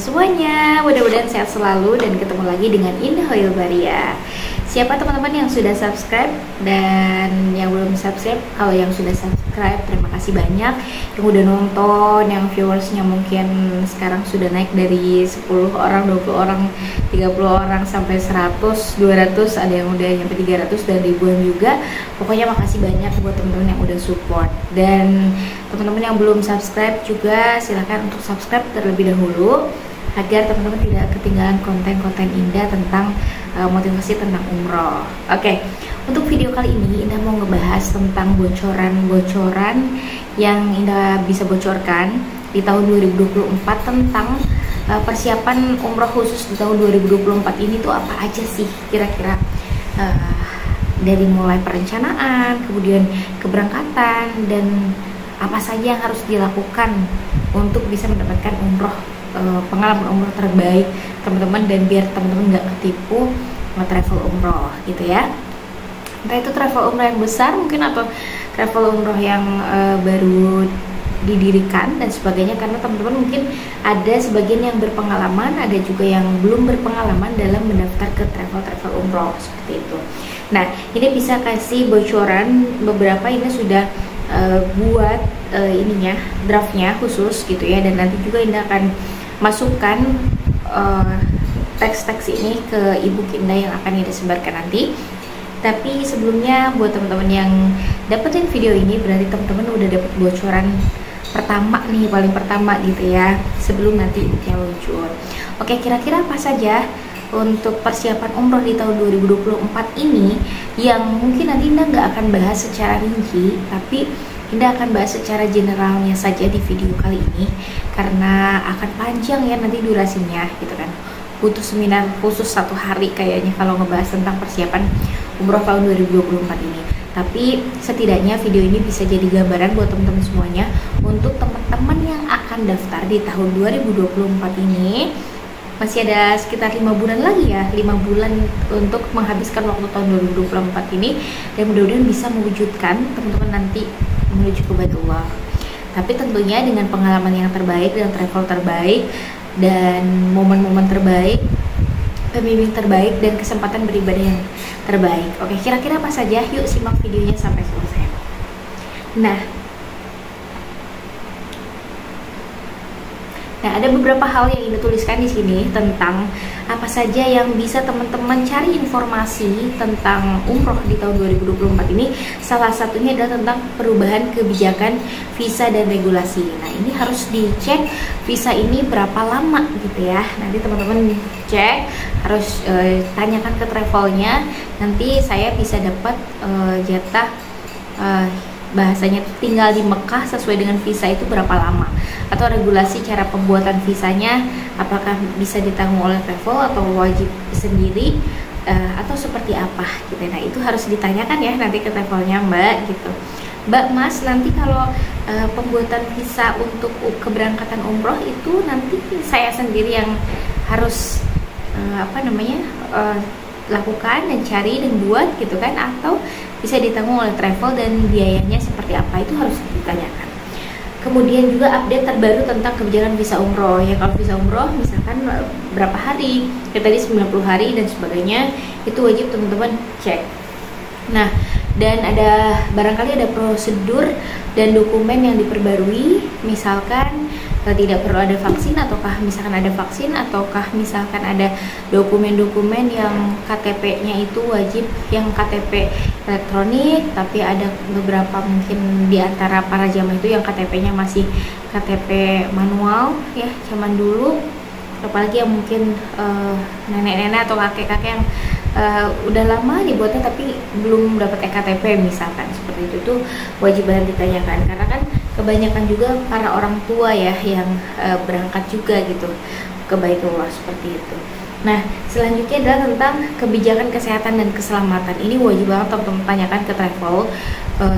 semuanya, mudah-mudahan sehat selalu dan ketemu lagi dengan Indah Hoylbaria. Siapa teman-teman yang sudah subscribe dan yang belum subscribe? Kalau yang sudah subscribe, terima kasih banyak. Yang udah nonton, yang viewersnya mungkin sekarang sudah naik dari 10 orang, 20 orang, 30 orang sampai 100, 200, ada yang udah nyampe 300 dan ribuan juga. Pokoknya makasih banyak buat teman-teman yang udah support. Dan teman-teman yang belum subscribe juga silahkan untuk subscribe terlebih dahulu agar teman-teman tidak ketinggalan konten-konten Indah tentang motivasi tentang umroh. Oke, untuk video kali ini Indah mau ngebahas tentang bocoran-bocoran yang Indah bisa bocorkan di tahun 2024 tentang persiapan umroh khusus di tahun 2024 ini tuh apa aja sih kira-kira, dari mulai perencanaan, kemudian keberangkatan, dan apa saja yang harus dilakukan untuk bisa mendapatkan umroh, pengalaman umroh terbaik teman-teman, dan biar teman-teman nggak ketipu travel umroh gitu ya. Entah itu travel umroh yang besar mungkin atau travel umroh yang baru didirikan dan sebagainya, karena teman-teman mungkin ada sebagian yang berpengalaman, ada juga yang belum berpengalaman dalam mendaftar ke travel umroh seperti itu. Nah, ini bisa kasih bocoran beberapa, ini sudah buat ininya, draftnya khusus gitu ya, dan nanti juga Indah akan masukkan teks-teks ini ke ebook Indah yang akan Indah sebarkan nanti. Tapi sebelumnya buat teman-teman yang dapetin video ini, berarti teman-teman udah dapet bocoran pertama nih, paling pertama gitu ya, sebelum nanti ebooknya luncur. Oke, kira-kira apa saja untuk persiapan umroh di tahun 2024 ini yang mungkin nanti Indah nggak akan bahas secara rinci, tapi Indah akan bahas secara generalnya saja di video kali ini, karena akan panjang ya nanti durasinya gitu kan, butuh seminar khusus 1 hari kayaknya kalau ngebahas tentang persiapan umroh tahun 2024 ini. Tapi setidaknya video ini bisa jadi gambaran buat teman-teman semuanya, untuk teman-teman yang akan daftar di tahun 2024 ini. Masih ada sekitar 5 bulan lagi ya, 5 bulan untuk menghabiskan waktu tahun 2024 ini, dan mudah-mudahan bisa mewujudkan teman-teman nanti menuju ke Baitullah. Tapi tentunya dengan pengalaman yang terbaik dan travel terbaik dan momen-momen terbaik, pembimbing terbaik, dan kesempatan beribadah yang terbaik. Oke, kira-kira apa saja? Yuk simak videonya sampai selesai. Nah, ada beberapa hal yang Indah tuliskan di sini tentang apa saja yang bisa teman-teman cari informasi tentang umroh di tahun 2024 ini. Salah satunya adalah tentang perubahan kebijakan visa dan regulasi. Nah, ini harus dicek visa ini berapa lama gitu ya. Nanti teman-teman cek, harus tanyakan ke travelnya. Nanti saya bisa dapat jatah bahasanya tinggal di Mekah sesuai dengan visa itu berapa lama, atau regulasi cara pembuatan visanya apakah bisa ditanggung oleh travel atau wajib sendiri, atau seperti apa gitu. Nah, itu harus ditanyakan ya nanti ke travelnya, Mbak gitu. Mbak, Mas, nanti kalau pembuatan visa untuk keberangkatan umroh itu nanti saya sendiri yang harus lakukan dan cari dan buat gitu kan, atau bisa ditanggung oleh travel dan biayanya seperti apa, itu harus ditanyakan. Kemudian juga update terbaru tentang kebijakan visa umroh ya. Kalau visa umroh misalkan berapa hari, kayak tadi 90 hari dan sebagainya, itu wajib teman-teman cek. Nah, dan barangkali ada prosedur dan dokumen yang diperbarui, misalkan tidak perlu ada vaksin, ataukah misalkan ada vaksin, ataukah misalkan ada dokumen-dokumen yang KTP-nya itu wajib yang KTP elektronik, tapi ada beberapa mungkin di antara para jamaah itu yang KTP-nya masih KTP manual ya, zaman dulu. Apalagi yang mungkin nenek-nenek atau kakek-kakek yang udah lama dibuatnya tapi belum dapat ektp misalkan, seperti itu tuh wajib banget ditanyakan, karena kan kebanyakan juga para orang tua ya yang berangkat juga gitu ke Baitullah seperti itu. Nah, selanjutnya adalah tentang kebijakan kesehatan dan keselamatan. Ini wajib banget teman-teman tanyakan ke travel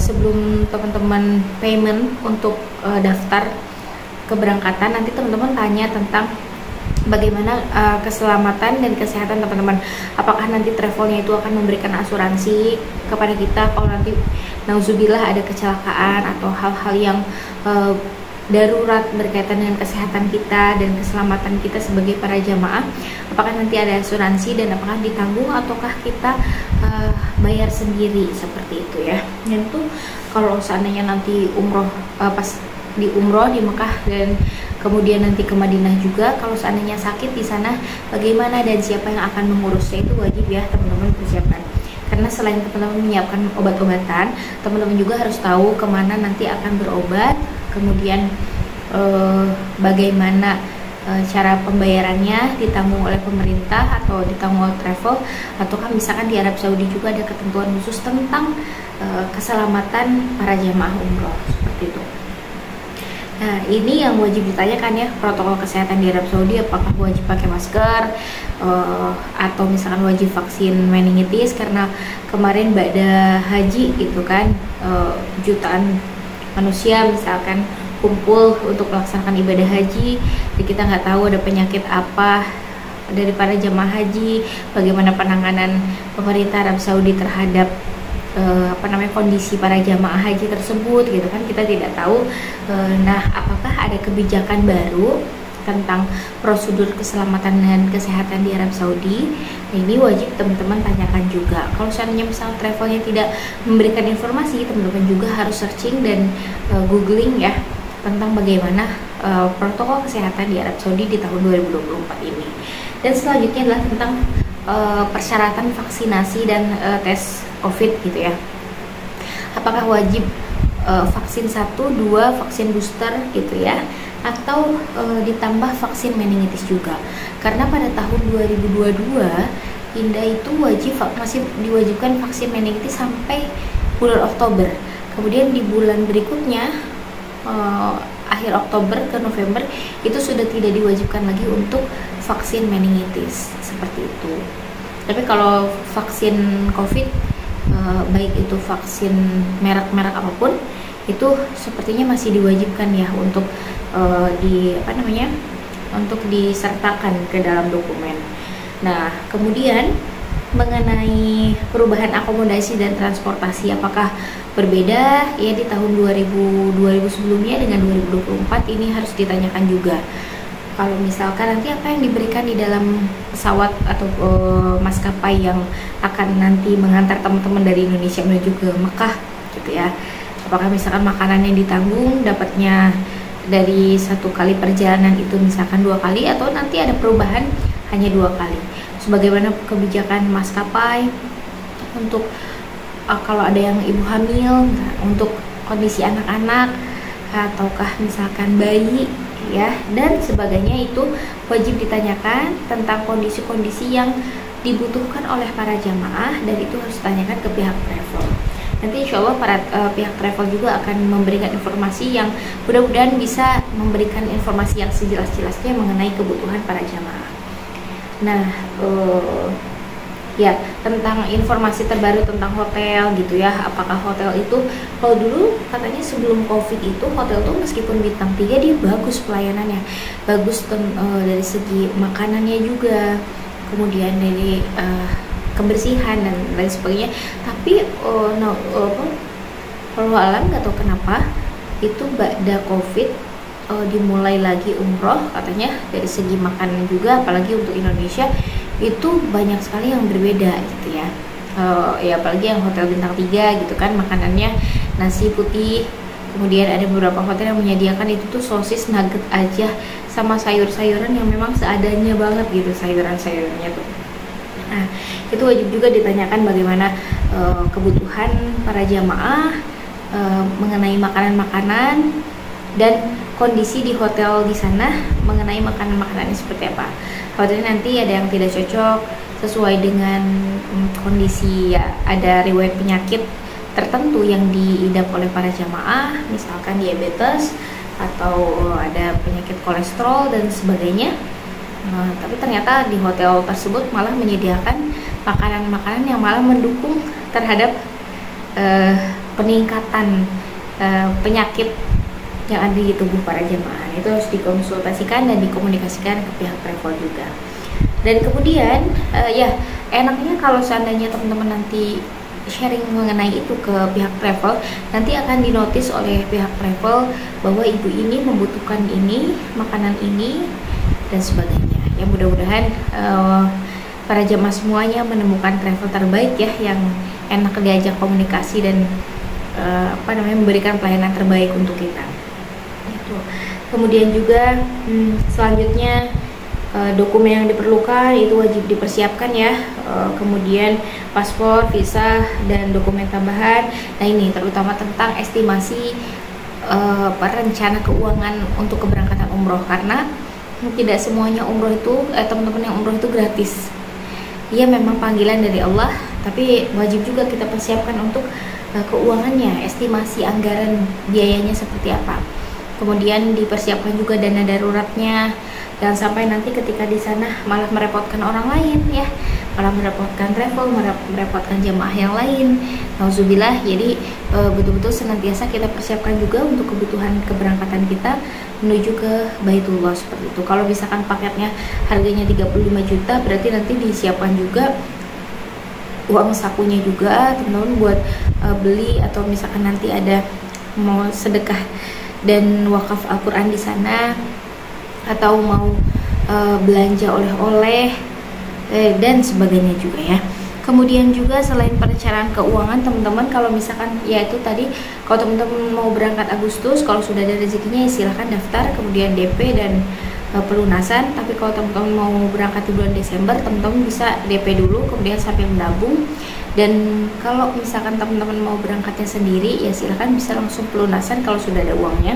sebelum teman-teman payment untuk daftar keberangkatan. Nanti teman-teman tanya tentang bagaimana keselamatan dan kesehatan teman-teman. Apakah nanti travelnya itu akan memberikan asuransi kepada kita kalau nanti nauzubillah ada kecelakaan atau hal-hal yang darurat berkaitan dengan kesehatan kita dan keselamatan kita sebagai para jamaah, apakah nanti ada asuransi dan apakah ditanggung ataukah kita bayar sendiri seperti itu ya. Dan itu kalau seandainya nanti umroh pas di umroh di Mekah dan kemudian nanti ke Madinah juga, kalau seandainya sakit di sana bagaimana dan siapa yang akan mengurusnya, itu wajib ya teman-teman persiapkan. Karena selain teman-teman menyiapkan obat-obatan, teman-teman juga harus tahu kemana nanti akan berobat, kemudian bagaimana cara pembayarannya, ditanggung oleh pemerintah atau ditanggung oleh travel, ataukah misalkan di Arab Saudi juga ada ketentuan khusus tentang keselamatan para jamaah umroh seperti itu. Nah, ini yang wajib ditanyakan ya, protokol kesehatan di Arab Saudi, apakah wajib pakai masker atau misalkan wajib vaksin meningitis, karena kemarin ba'da haji gitu kan, jutaan manusia misalkan kumpul untuk melaksanakan ibadah haji, jadi kita nggak tahu ada penyakit apa dari para jamaah haji, bagaimana penanganan pemerintah Arab Saudi terhadap kondisi para jamaah haji tersebut gitu kan, kita tidak tahu. Nah, apakah ada kebijakan baru tentang prosedur keselamatan dan kesehatan di Arab Saudi? Nah, ini wajib teman-teman tanyakan juga. Kalau seandainya misalnya travelnya tidak memberikan informasi, teman-teman juga harus searching dan googling ya tentang bagaimana protokol kesehatan di Arab Saudi di tahun 2024 ini. Dan selanjutnya adalah tentang persyaratan vaksinasi dan tes COVID gitu ya. Apakah wajib vaksin 1, 2, vaksin booster gitu ya, atau ditambah vaksin meningitis juga? Karena pada tahun 2022 Indah itu masih diwajibkan vaksin meningitis sampai bulan Oktober. Kemudian di bulan berikutnya akhir Oktober ke November itu sudah tidak diwajibkan lagi untuk vaksin meningitis seperti itu. Tapi kalau vaksin COVID baik itu vaksin merek-merek apapun itu sepertinya masih diwajibkan ya untuk untuk disertakan ke dalam dokumen. Nah, kemudian mengenai perubahan akomodasi dan transportasi, apakah berbeda ya di tahun 2000 sebelumnya dengan 2024, ini harus ditanyakan juga. Kalau misalkan nanti apa yang diberikan di dalam pesawat atau maskapai yang akan nanti mengantar teman-teman dari Indonesia menuju ke Mekah gitu ya, apakah misalkan makanan yang ditanggung dapatnya dari 1 kali perjalanan itu misalkan 2 kali, atau nanti ada perubahan hanya 2 kali. Sebagaimana kebijakan maskapai untuk kalau ada yang ibu hamil, untuk kondisi anak-anak ataukah misalkan bayi ya dan sebagainya, itu wajib ditanyakan tentang kondisi-kondisi yang dibutuhkan oleh para jamaah, dan itu harus ditanyakan ke pihak travel. Nanti insya Allah para pihak travel juga akan memberikan informasi yang mudah-mudahan bisa memberikan informasi yang sejelas-jelasnya mengenai kebutuhan para jamaah. Nah, ya tentang informasi terbaru tentang hotel gitu ya, apakah hotel itu, kalau dulu katanya sebelum COVID itu hotel tuh meskipun bintang 3 dia bagus pelayanannya, bagus dari segi makanannya juga, kemudian dari kebersihan dan lain sebagainya. Tapi kalau alam nggak tahu kenapa itu ba'da COVID dimulai lagi umroh katanya, dari segi makanan juga apalagi untuk Indonesia itu banyak sekali yang berbeda gitu ya. Ya apalagi yang hotel bintang 3 gitu kan, makanannya nasi putih, kemudian ada beberapa hotel yang menyediakan itu tuh sosis nugget aja sama sayur-sayuran yang memang seadanya banget gitu sayuran-sayurannya tuh. Nah, itu wajib juga ditanyakan bagaimana kebutuhan para jamaah mengenai makanan-makanan dan kondisi di hotel di sana mengenai makanan-makanannya seperti apa. Khawatirnya nanti ada yang tidak cocok sesuai dengan kondisi ya, ada riwayat penyakit tertentu yang diidap oleh para jamaah, misalkan diabetes atau ada penyakit kolesterol dan sebagainya. Tapi ternyata di hotel tersebut malah menyediakan makanan-makanan yang malah mendukung terhadap peningkatan penyakit yang ada di tubuh para jemaah. Itu harus dikonsultasikan dan dikomunikasikan ke pihak travel juga. Dan kemudian ya enaknya kalau seandainya teman-teman nanti sharing mengenai itu ke pihak travel, nanti akan dinotis oleh pihak travel bahwa ibu ini membutuhkan ini, makanan ini, dan sebagainya. Ya mudah-mudahan para jemaah semuanya menemukan travel terbaik ya, yang enak diajak komunikasi dan memberikan pelayanan terbaik untuk kita. Itu. Kemudian juga selanjutnya dokumen yang diperlukan itu wajib dipersiapkan ya. Kemudian paspor, visa, dan dokumen tambahan. Nah ini terutama tentang estimasi rencana keuangan untuk keberangkatan umroh, karena tidak semuanya umroh itu teman-teman yang umroh itu gratis. Ia memang panggilan dari Allah, tapi wajib juga kita persiapkan untuk keuangannya, estimasi anggaran biayanya seperti apa. Kemudian dipersiapkan juga dana daruratnya. Jangan sampai nanti ketika di sana malah merepotkan orang lain ya, malah merepotkan travel, merepotkan jemaah yang lain. Nauzubillah. Jadi betul-betul senantiasa kita persiapkan juga untuk kebutuhan keberangkatan kita menuju ke Baitullah seperti itu. Kalau misalkan paketnya harganya 35 juta, berarti nanti disiapkan juga uang sakunya juga teman-teman buat beli, atau misalkan nanti ada mau sedekah dan wakaf Al-Quran di sana, atau mau belanja oleh-oleh dan sebagainya juga ya. Kemudian juga selain perencanaan keuangan teman-teman, kalau misalkan ya itu tadi, kalau teman-teman mau berangkat Agustus, kalau sudah ada rezekinya ya silahkan daftar, kemudian DP dan pelunasan. Tapi kalau teman-teman mau berangkat di bulan Desember, teman-teman bisa DP dulu kemudian sampai menabung. Dan kalau misalkan teman-teman mau berangkatnya sendiri ya silahkan bisa langsung pelunasan kalau sudah ada uangnya,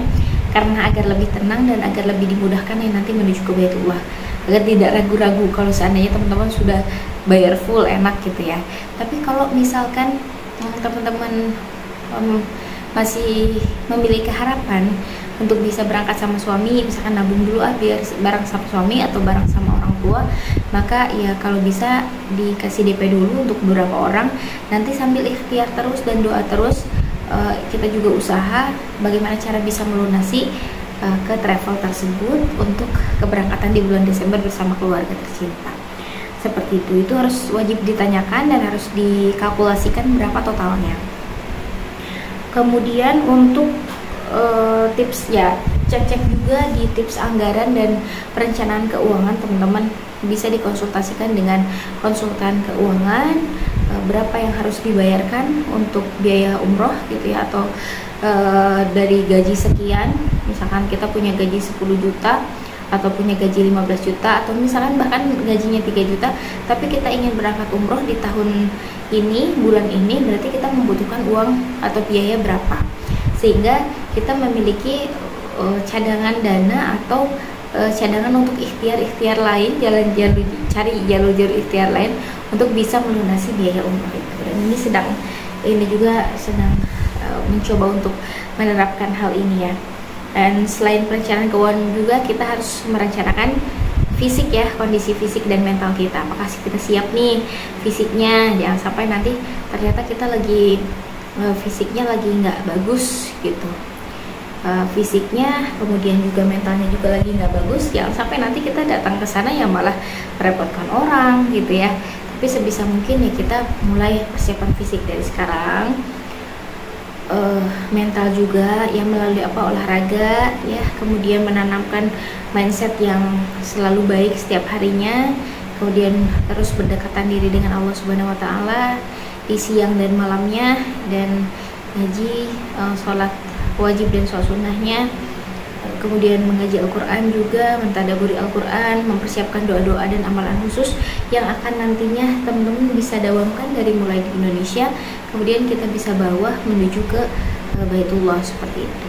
karena agar lebih tenang dan agar lebih dimudahkan ya nanti menuju ke Baitullah, agar tidak ragu-ragu kalau seandainya teman-teman sudah bayar full, enak gitu ya. Tapi kalau misalkan teman-teman masih memiliki harapan untuk bisa berangkat sama suami, misalkan nabung dulu biar bareng sama suami atau bareng sama orang tua, maka ya kalau bisa dikasih DP dulu untuk beberapa orang, nanti sambil ikhtiar terus dan doa terus, kita juga usaha bagaimana cara bisa melunasi ke travel tersebut untuk keberangkatan di bulan Desember bersama keluarga tercinta. Seperti itu harus wajib ditanyakan dan harus dikalkulasikan berapa totalnya. Kemudian untuk tips ya, cek-cek juga di tips anggaran dan perencanaan keuangan, teman-teman bisa dikonsultasikan dengan konsultan keuangan berapa yang harus dibayarkan untuk biaya umroh gitu ya, atau dari gaji sekian, misalkan kita punya gaji 10 juta atau punya gaji 15 juta, atau misalkan bahkan gajinya 3 juta tapi kita ingin berangkat umroh di tahun ini, bulan ini, berarti kita membutuhkan uang atau biaya berapa, sehingga kita memiliki cadangan dana atau cadangan untuk ikhtiar lain, cari jalur ikhtiar lain untuk bisa melunasi biaya umroh itu. Dan ini juga sedang mencoba untuk menerapkan hal ini ya. Dan selain perencanaan keuangan juga kita harus merencanakan fisik ya, kondisi fisik dan mental kita. Apakah kita siap nih fisiknya, jangan sampai nanti ternyata kita lagi fisiknya lagi nggak bagus gitu, fisiknya kemudian juga mentalnya juga lagi nggak bagus, jangan sampai nanti kita datang ke sana yang malah merepotkan orang gitu ya. Tapi sebisa mungkin ya kita mulai persiapan fisik dari sekarang, mental juga ya melalui olahraga ya, kemudian menanamkan mindset yang selalu baik setiap harinya, kemudian terus berdekatan diri dengan Allah Subhanahu Wa Taala di siang dan malamnya, dan ngaji, sholat wajib dan sholat sunnahnya, kemudian mengaji Al-Quran juga, mentadaburi Al-Quran, mempersiapkan doa-doa dan amalan khusus yang akan nantinya teman-teman bisa dawamkan dari mulai di Indonesia, kemudian kita bisa bawa menuju ke Baitullah seperti itu.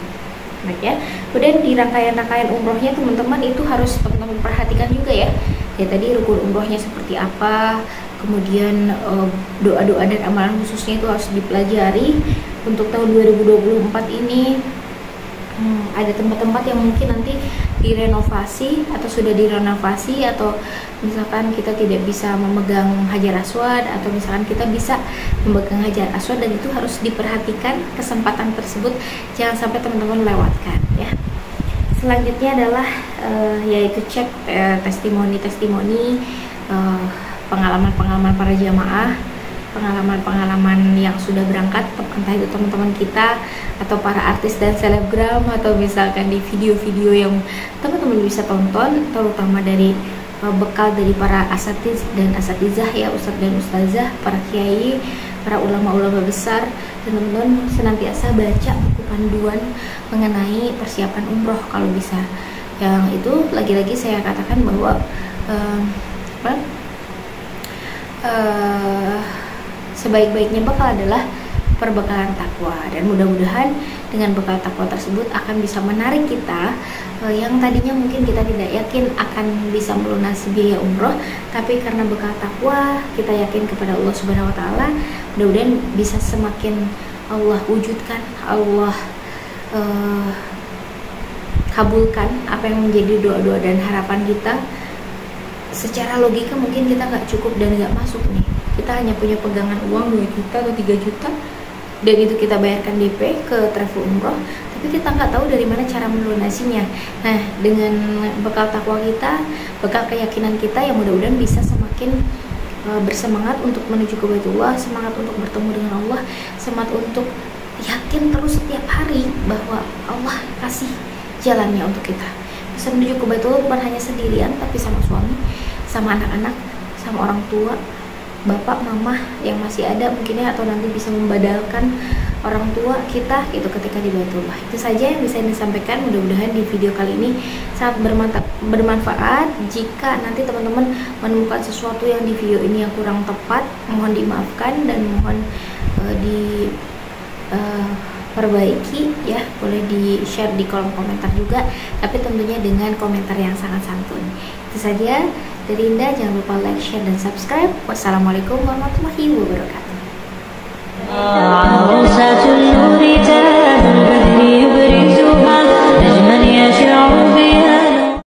Baik ya. Kemudian di rangkaian-rangkaian umrohnya teman-teman itu harus teman-teman perhatikan juga ya. Ya tadi rukun umrohnya seperti apa, kemudian doa-doa dan amalan khususnya itu harus dipelajari. Untuk tahun 2024 ini ada tempat-tempat yang mungkin nanti direnovasi atau sudah direnovasi, atau misalkan kita tidak bisa memegang Hajar Aswad, atau misalkan kita bisa memegang Hajar Aswad, dan itu harus diperhatikan kesempatan tersebut, jangan sampai teman-teman lewatkan ya. Selanjutnya adalah yaitu cek testimoni-testimoni, pengalaman-pengalaman para jamaah pengalaman-pengalaman yang sudah berangkat, entah itu teman-teman kita atau para artis dan selebgram, atau misalkan di video-video yang teman-teman bisa tonton, terutama dari bekal dari para asatiz dan asatizah ya, ustadz dan ustazah, para kiai, para ulama-ulama besar, dan teman-teman senantiasa baca buku panduan mengenai persiapan umroh kalau bisa. Yang itu lagi-lagi saya katakan bahwa sebaik-baiknya bekal adalah perbekalan takwa, dan mudah-mudahan dengan bekal takwa tersebut akan bisa menarik kita yang tadinya mungkin kita tidak yakin akan bisa melunasi biaya umroh, tapi karena bekal takwa kita yakin kepada Allah Subhanahu wa taala, mudah-mudahan bisa semakin Allah wujudkan, Allah kabulkan apa yang menjadi doa-doa dan harapan kita. Secara logika mungkin kita nggak cukup dan nggak masuk nih, kita hanya punya pegangan uang 2 juta atau 3 juta dan itu kita bayarkan DP ke travel umroh, tapi kita nggak tahu dari mana cara melunasinya. Nah, dengan bekal takwa kita, bekal keyakinan kita, yang mudah-mudahan bisa semakin bersemangat untuk menuju ke Baitullah, semangat untuk bertemu dengan Allah, semangat untuk yakin terus setiap hari bahwa Allah kasih jalannya untuk kita bisa menuju ke Baitullah, bukan hanya sendirian tapi sama suami, sama anak-anak, sama orang tua, bapak, mama yang masih ada mungkinnya, atau nanti bisa membadalkan orang tua kita gitu ketika di Baitullah. Itu saja yang bisa disampaikan. Mudah-mudahan di video kali ini sangat bermanfaat. Jika nanti teman-teman menemukan sesuatu yang di video ini yang kurang tepat, mohon dimaafkan dan mohon perbaiki ya, boleh di share di kolom komentar juga, tapi tentunya dengan komentar yang sangat santun. Itu saja dari Indah, jangan lupa like, share, dan subscribe. Wassalamualaikum warahmatullahi wabarakatuh.